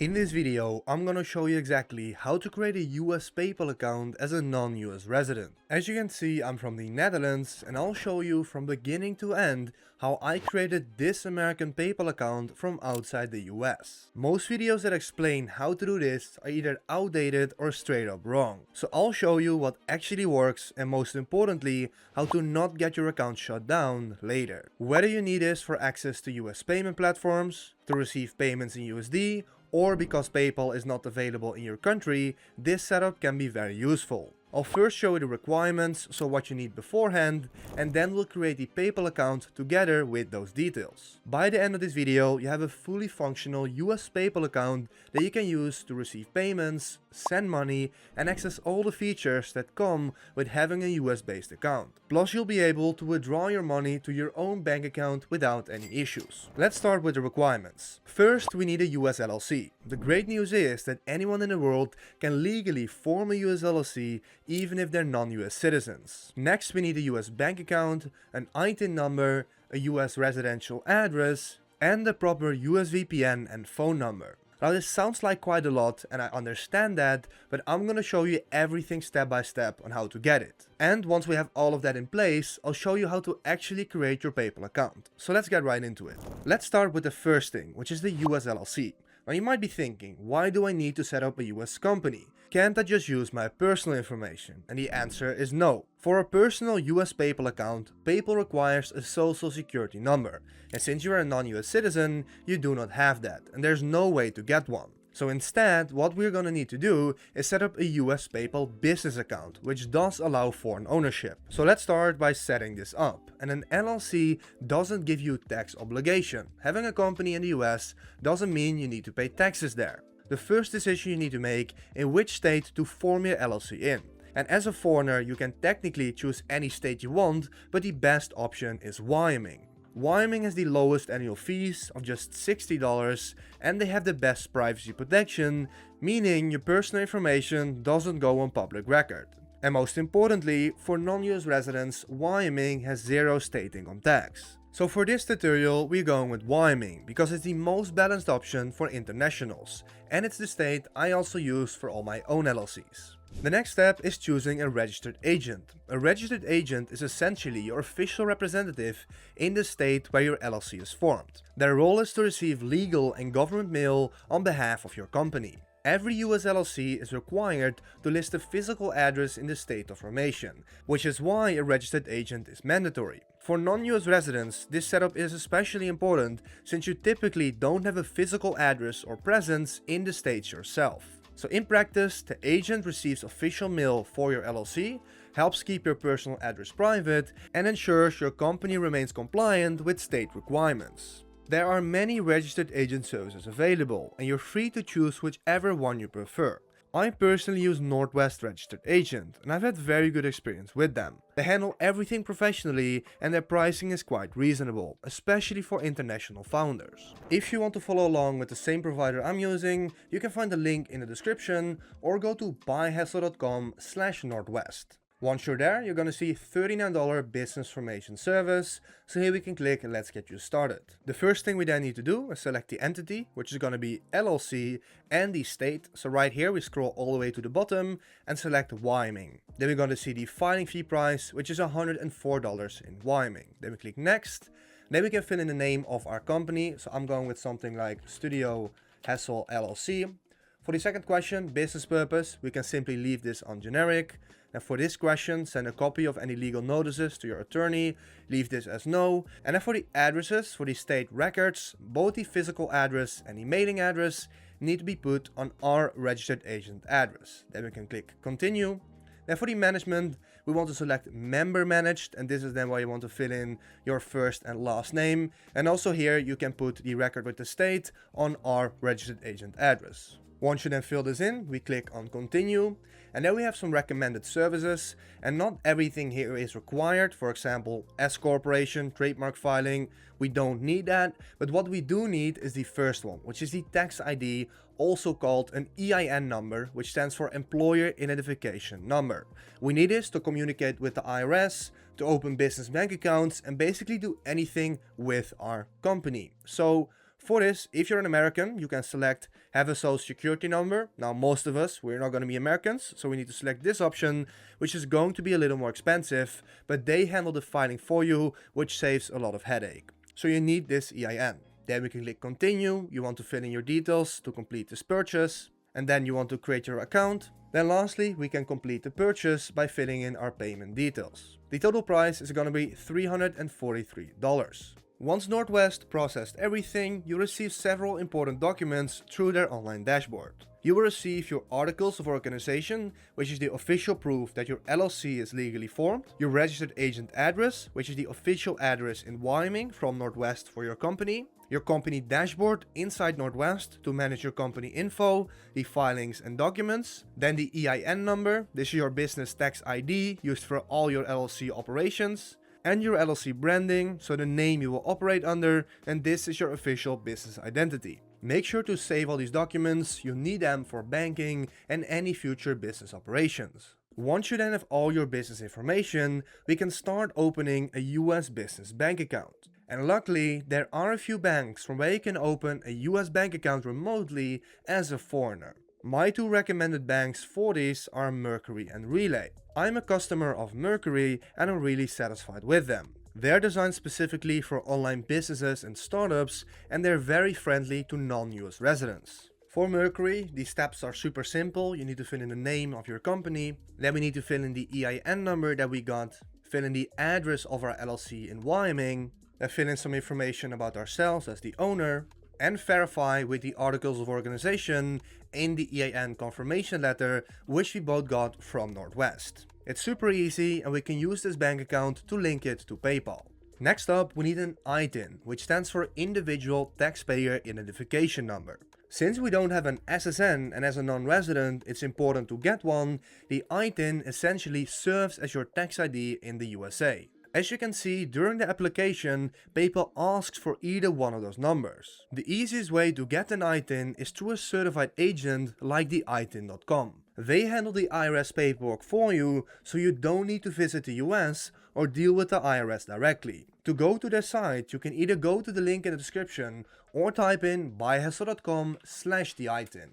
In this video, I'm gonna show you exactly how to create a US PayPal account as a non-US resident. As you can see, I'm from the Netherlands and I'll show you from beginning to end how I created this American PayPal account from outside the US. Most videos that explain how to do this are either outdated or straight up wrong. So I'll show you what actually works and most importantly, how to not get your account shut down later. Whether you need this for access to US payment platforms, to receive payments in USD, or because PayPal is not available in your country, this setup can be very useful. I'll first show you the requirements, so what you need beforehand, and then we'll create the PayPal account together with those details. By the end of this video, you have a fully functional US PayPal account that you can use to receive payments, send money, and access all the features that come with having a US based account. Plus you'll be able to withdraw your money to your own bank account without any issues. Let's start with the requirements. First, we need a US LLC. The great news is that anyone in the world can legally form a US LLC even if they're non-US citizens. Next, we need a US bank account, an ITIN number, a US residential address, and the proper US VPN and phone number. Now this sounds like quite a lot and I understand that, but I'm gonna show you everything step by step on how to get it. And once we have all of that in place, I'll show you how to actually create your PayPal account. So let's get right into it. Let's start with the first thing, which is the US LLC. Now you might be thinking, why do I need to set up a US company? Can't I just use my personal information? And the answer is no. For a personal US PayPal account, PayPal requires a social security number. And since you're a non-US citizen, you do not have that, and there's no way to get one. So instead, what we're gonna need to do is set up a US PayPal business account, which does allow foreign ownership. So let's start by setting this up. And an LLC doesn't give you tax obligation. Having a company in the US doesn't mean you need to pay taxes there. The first decision you need to make in which state to form your LLC in. And as a foreigner, you can technically choose any state you want, but the best option is Wyoming. Wyoming has the lowest annual fees of just $60 and they have the best privacy protection, meaning your personal information doesn't go on public record. And most importantly, for non-US residents, Wyoming has zero state income tax. So for this tutorial, we're going with Wyoming because it's the most balanced option for internationals, and it's the state I also use for all my own LLCs. The next step is choosing a registered agent. A registered agent is essentially your official representative in the state where your LLC is formed. Their role is to receive legal and government mail on behalf of your company. Every US LLC is required to list a physical address in the state of formation, which is why a registered agent is mandatory. For non-US residents, this setup is especially important since you typically don't have a physical address or presence in the states yourself. So in practice, the agent receives official mail for your LLC, helps keep your personal address private, and ensures your company remains compliant with state requirements. There are many registered agent services available, and you're free to choose whichever one you prefer. I personally use Northwest Registered Agent, and I've had very good experience with them. They handle everything professionally, and their pricing is quite reasonable, especially for international founders. If you want to follow along with the same provider I'm using, you can find the link in the description, or go to buyhessel.com/northwest. Once you're there, you're gonna see $39 business formation service. So here we can click and let's get you started. The first thing we then need to do is select the entity, which is gonna be LLC, and the state. So right here, we scroll all the way to the bottom and select Wyoming. Then we're gonna see the filing fee price, which is $104 in Wyoming. Then we click next. Then we can fill in the name of our company. So I'm going with something like Studio Hessel LLC. For the second question, business purpose, we can simply leave this on generic. And for this question, send a copy of any legal notices to your attorney, leave this as no. And then for the addresses, for the state records, both the physical address and the mailing address need to be put on our registered agent address. Then we can click continue. Then for the management, we want to select member managed, and this is then where you want to fill in your first and last name. And also here you can put the record with the state on our registered agent address. Once you then fill this in, we click on continue, and then we have some recommended services, and not everything here is required. For example, S corporation, trademark filing, we don't need that, but what we do need is the first one, which is the tax ID, also called an EIN number, which stands for Employer Identification Number. We need this to communicate with the IRS, to open business bank accounts, and basically do anything with our company. So For this, if you're an American, you can select have a social security number. Now, most of us, we're not going to be Americans, so we need to select this option, which is going to be a little more expensive, but they handle the filing for you, which saves a lot of headache. So you need this EIN. Then we can click continue. You want to fill in your details to complete this purchase, and then you want to create your account. Then lastly, we can complete the purchase by filling in our payment details. The total price is going to be $343. Once Northwest processed everything, you receive several important documents through their online dashboard. You will receive your articles of organization, which is the official proof that your LLC is legally formed, your registered agent address, which is the official address in Wyoming from Northwest for your company dashboard inside Northwest to manage your company info, the filings and documents, then the EIN number, this is your business tax ID used for all your LLC operations, and your LLC branding, so the name you will operate under, and this is your official business identity. Make sure to save all these documents, you need them for banking and any future business operations. Once you then have all your business information, we can start opening a US business bank account. And luckily, there are a few banks from where you can open a US bank account remotely as a foreigner. My two recommended banks for these are Mercury and Relay. I'm a customer of Mercury and I'm really satisfied with them. They're designed specifically for online businesses and startups, and they're very friendly to non-US residents. For Mercury, the steps are super simple. You need to fill in the name of your company, then we need to fill in the EIN number that we got, fill in the address of our LLC in Wyoming, then fill in some information about ourselves as the owner, and verify with the articles of organization in the EIN confirmation letter, which we both got from Northwest. It's super easy and we can use this bank account to link it to PayPal. Next up, we need an ITIN, which stands for Individual Taxpayer Identification Number. Since we don't have an SSN and as a non-resident it's important to get one, the ITIN essentially serves as your tax ID in the USA. As you can see, during the application, PayPal asks for either one of those numbers. The easiest way to get an ITIN is through a certified agent like the ITIN.com. They handle the IRS paperwork for you, so you don't need to visit the US or deal with the IRS directly. To go to their site, you can either go to the link in the description or type in buyhessel.com/the-ITIN.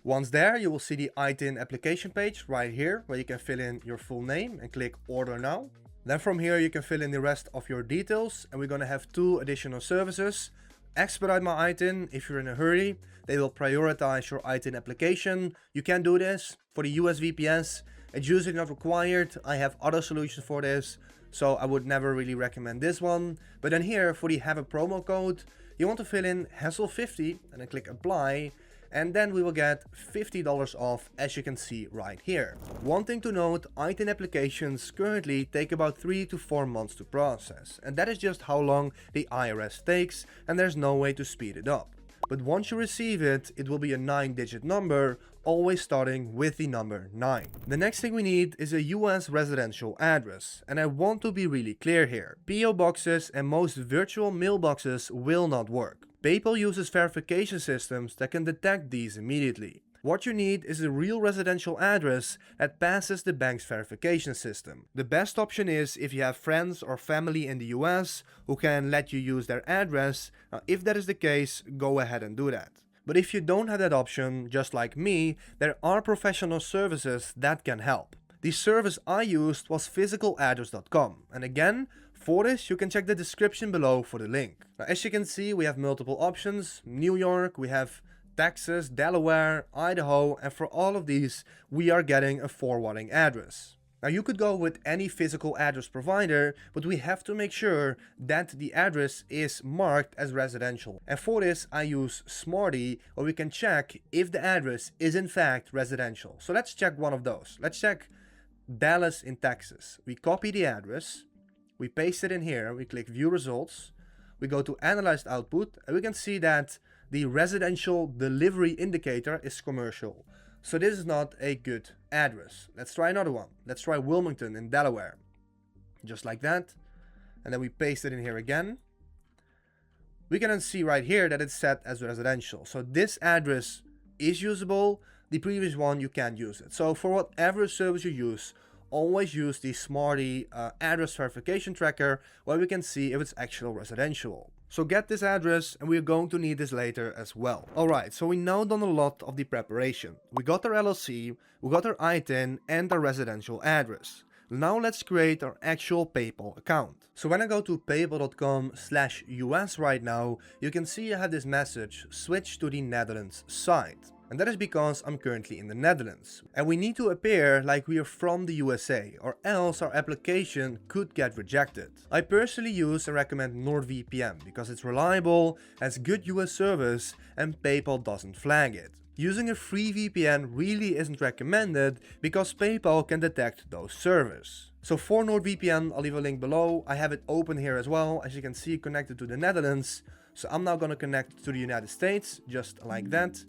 Once there, you will see the ITIN application page right here, where you can fill in your full name and click Order Now. Then from here you can fill in the rest of your details, and we're gonna have two additional services. Expedite My ITIN. If you're in a hurry, they will prioritize your ITIN application. You can do this for the US VPNs. It's usually not required. I have other solutions for this, so I would never really recommend this one. But then here for the have a promo code, you want to fill in Hessel50 and then click apply. And then we will get $50 off, as you can see right here. One thing to note, ITIN applications currently take about 3 to 4 months to process, and that is just how long the IRS takes, and there's no way to speed it up. But once you receive it, it will be a 9-digit number, always starting with the number 9. The next thing we need is a US residential address, and I want to be really clear here. PO boxes and most virtual mailboxes will not work. PayPal uses verification systems that can detect these immediately. What you need is a real residential address that passes the bank's verification system. The best option is if you have friends or family in the US who can let you use their address. Now, if that is the case, go ahead and do that. But if you don't have that option, just like me, there are professional services that can help. The service I used was physicaladdress.com, and again, for this, you can check the description below for the link. Now, as you can see, we have multiple options. New York, we have Texas, Delaware, Idaho, and for all of these, we are getting a forwarding address. Now, you could go with any physical address provider, but we have to make sure that the address is marked as residential. And for this, I use Smarty, where we can check if the address is in fact residential. So let's check one of those. Let's check Dallas in Texas. We copy the address. We paste it in here, we click view results, we go to analyzed output, and we can see that the residential delivery indicator is commercial. So this is not a good address. Let's try another one. Let's try Wilmington in Delaware. Just like that. And then we paste it in here again. We can then see right here that it's set as residential. So this address is usable. The previous one, you can't use it. So for whatever service you use, always use the Smarty address verification tracker, where we can see if it's actual residential. So get this address, and we're going to need this later as well. Alright, so we now done a lot of the preparation. We got our LLC, we got our ITIN and our residential address. Now let's create our actual PayPal account. So when I go to paypal.com/US right now, you can see I have this message, switch to the Netherlands site. And that is because I'm currently in the Netherlands. And we need to appear like we are from the USA, or else our application could get rejected. I personally use and recommend NordVPN because it's reliable, has good US service, and PayPal doesn't flag it. Using a free VPN really isn't recommended because PayPal can detect those servers. So for NordVPN, I'll leave a link below. I have it open here as well, as you can see, connected to the Netherlands. So I'm now gonna connect to the United States, just like that.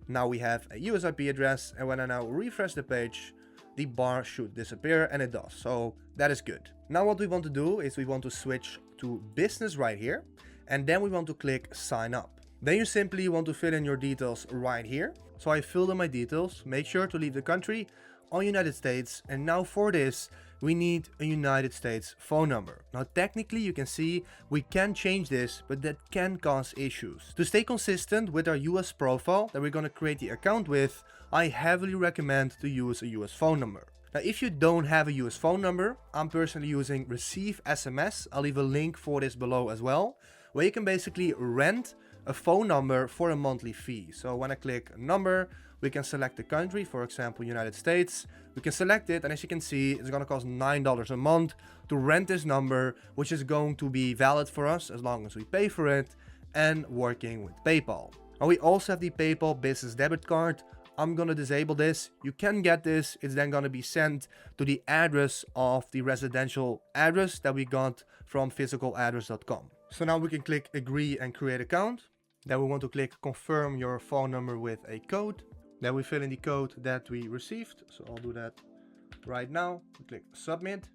Now we have a US IP address, and when I now refresh the page, the bar should disappear, and it does. So that is good. Now what we want to do is we want to switch to business right here, and then we want to click sign up. Then you simply want to fill in your details right here. So I filled in my details, make sure to leave the country on United States, and now for this we need a United States phone number. Now technically you can see we can change this, but that can cause issues. To stay consistent with our US profile that we're going to create the account with, I heavily recommend to use a US phone number. Now if you don't have a US phone number, I'm personally using Receive SMS. I'll leave a link for this below as well, where you can basically rent a phone number for a monthly fee. So when I click number, we can select the country, for example United States. We can select it, and as you can see, it's going to cost $9 a month to rent this number, which is going to be valid for us as long as we pay for it and working with PayPal. And we also have the PayPal business debit card. I'm going to disable this. You can get this. It's then going to be sent to the address of the residential address that we got from physicaladdress.com. So now we can click agree and create account. Then we want to click confirm your phone number with a code. Then we fill in the code that we received. So I'll do that right now. We click submit.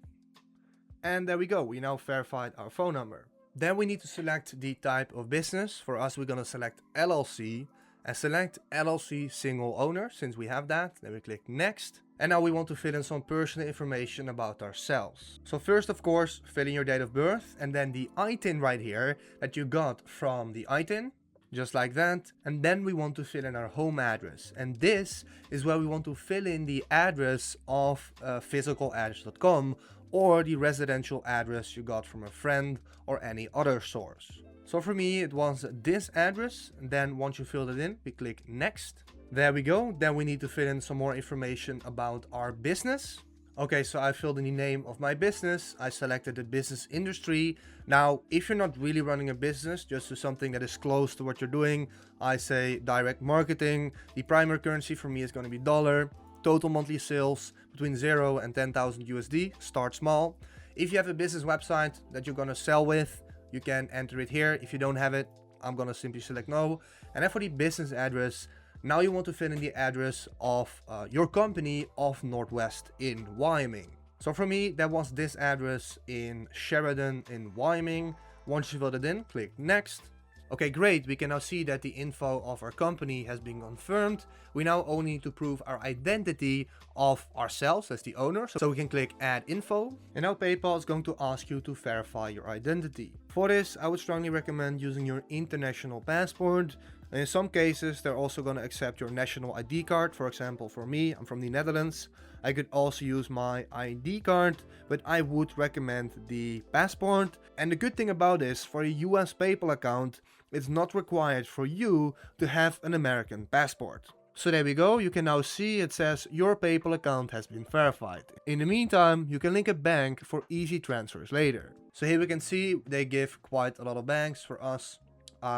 And there we go. We now verified our phone number. Then we need to select the type of business. For us, we're going to select LLC and select LLC single owner since we have that. Then we click next. And now we want to fill in some personal information about ourselves. So first, of course, fill in your date of birth and then the ITIN right here that you got from the ITIN. Just like that. And then we want to fill in our home address. And this is where we want to fill in the address of physicaladdress.com or the residential address you got from a friend or any other source. So for me, it was this address. And then once you filled it in, we click next. There we go. Then we need to fill in some more information about our business. Okay, so I filled in the name of my business. I selected the business industry. Now, if you're not really running a business, just do something that is close to what you're doing, I say direct marketing. The primary currency for me is going to be dollar. Total monthly sales between 0 and 10,000 USD. Start small. If you have a business website that you're going to sell with, you can enter it here. If you don't have it, I'm going to simply select no. And then for the business address, now you want to fill in the address of your company of Northwest in Wyoming. So for me, that was this address in Sheridan in Wyoming. Once you filled it in, click next. Okay, great. We can now see that the info of our company has been confirmed. We now only need to prove our identity of ourselves as the owner. So we can click add info. And now PayPal is going to ask you to verify your identity. For this, I would strongly recommend using your international passport. And in some cases, they're also going to accept your national ID card. For example, for me, I'm from the Netherlands. I could also use my ID card, but I would recommend the passport. And the good thing about this, for a US PayPal account, it's not required for you to have an American passport. So there we go. You can now see it says your PayPal account has been verified. In the meantime, you can link a bank for easy transfers later. So here we can see they give quite a lot of banks. For us,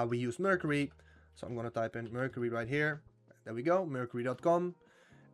we use Mercury. So I'm going to type in Mercury right here. There we go, mercury.com.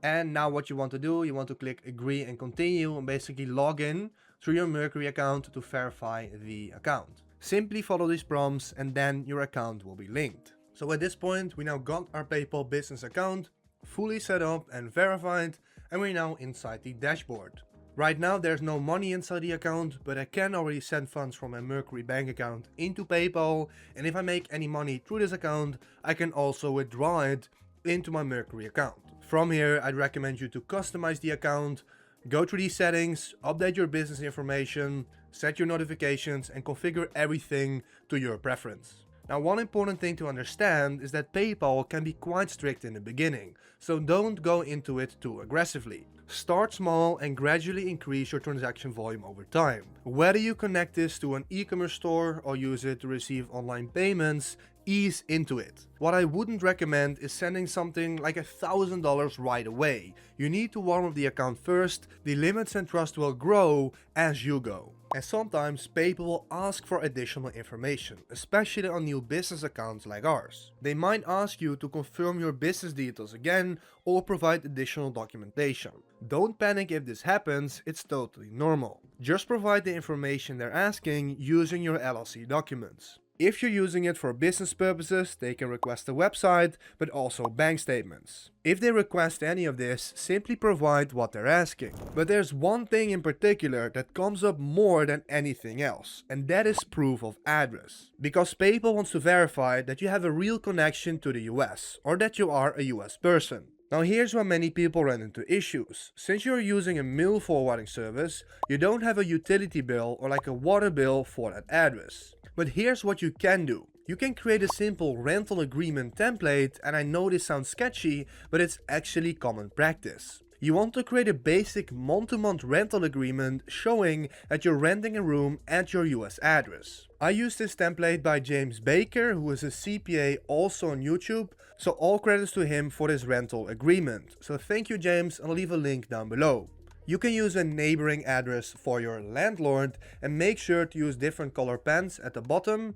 And now what you want to do, you want to click agree and continue and basically log in through your Mercury account to verify the account. Simply follow these prompts and then your account will be linked. So at this point, we now got our PayPal business account fully set up and verified, and we're now inside the dashboard. Right now there's no money inside the account, but I can already send funds from my Mercury bank account into PayPal, and if I make any money through this account, I can also withdraw it into my Mercury account. From here, I'd recommend you to customize the account, Go through these settings, update your business information, set your notifications, and configure everything to your preference. Now, one important thing to understand is that PayPal can be quite strict in the beginning, so don't go into it too aggressively. Start small and gradually increase your transaction volume over time. Whether you connect this to an e-commerce store or use it to receive online payments, ease into it. What I wouldn't recommend is sending something like $1,000 right away. You need to warm up the account first. The limits and trust will grow as you go. And sometimes PayPal will ask for additional information, especially on new business accounts like ours. They might ask you to confirm your business details again or provide additional documentation. Don't panic if this happens, it's totally normal. Just provide the information they're asking using your LLC documents. If you're using it for business purposes, they can request a website, but also bank statements. If they request any of this, simply provide what they're asking. But there's one thing in particular that comes up more than anything else, and that is proof of address. Because PayPal wants to verify that you have a real connection to the US, or that you are a US person. Now here's where many people run into issues. Since you're using a mail forwarding service, you don't have a utility bill or like a water bill for that address. But here's what you can do. You can create a simple rental agreement template, and I know this sounds sketchy, but it's actually common practice. You want to create a basic month-to-month rental agreement showing that you're renting a room at your US address. I use this template by James Baker, who is a CPA also on YouTube, so all credits to him for this rental agreement. So thank you, James, and I'll leave a link down below. You can use a neighboring address for your landlord and make sure to use different color pens at the bottom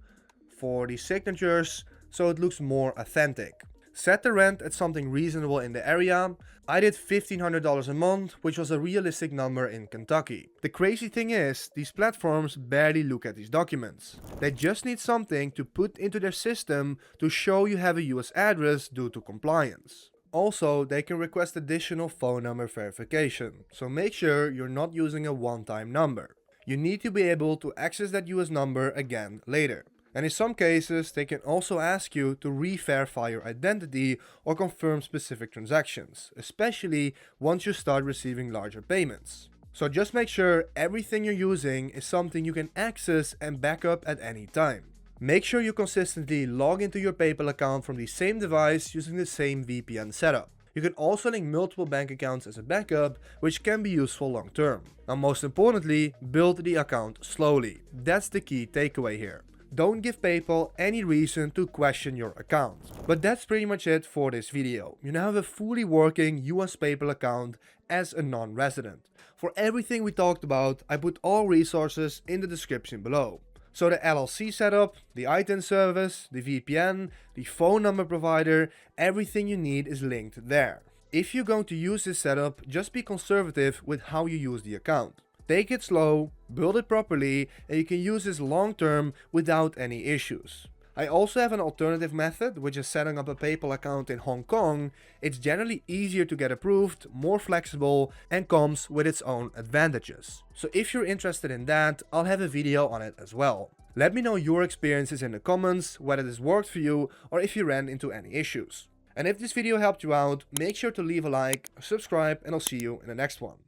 for the signatures so it looks more authentic. Set the rent at something reasonable in the area. I did $1,500 a month, which was a realistic number in Kentucky. The crazy thing is, these platforms barely look at these documents. They just need something to put into their system to show you have a US address due to compliance. Also, they can request additional phone number verification, so make sure you're not using a one-time number. You need to be able to access that US number again later. And in some cases, they can also ask you to re-verify your identity or confirm specific transactions, especially once you start receiving larger payments. So just make sure everything you're using is something you can access and back up at any time. Make sure you consistently log into your PayPal account from the same device using the same VPN setup. You can also link multiple bank accounts as a backup, which can be useful long term. Now, most importantly, build the account slowly. That's the key takeaway here. Don't give PayPal any reason to question your account. But that's pretty much it for this video. You now have a fully working US PayPal account as a non-resident. For everything we talked about, I put all resources in the description below. So the LLC setup, the ITIN service, the VPN, the phone number provider, everything you need is linked there. If you're going to use this setup, just be conservative with how you use the account. Take it slow, build it properly, and you can use this long term without any issues. I also have an alternative method, which is setting up a PayPal account in Hong Kong. It's generally easier to get approved, more flexible, and comes with its own advantages. So if you're interested in that, I'll have a video on it as well. Let me know your experiences in the comments, whether this worked for you or if you ran into any issues. And if this video helped you out, make sure to leave a like, subscribe, and I'll see you in the next one.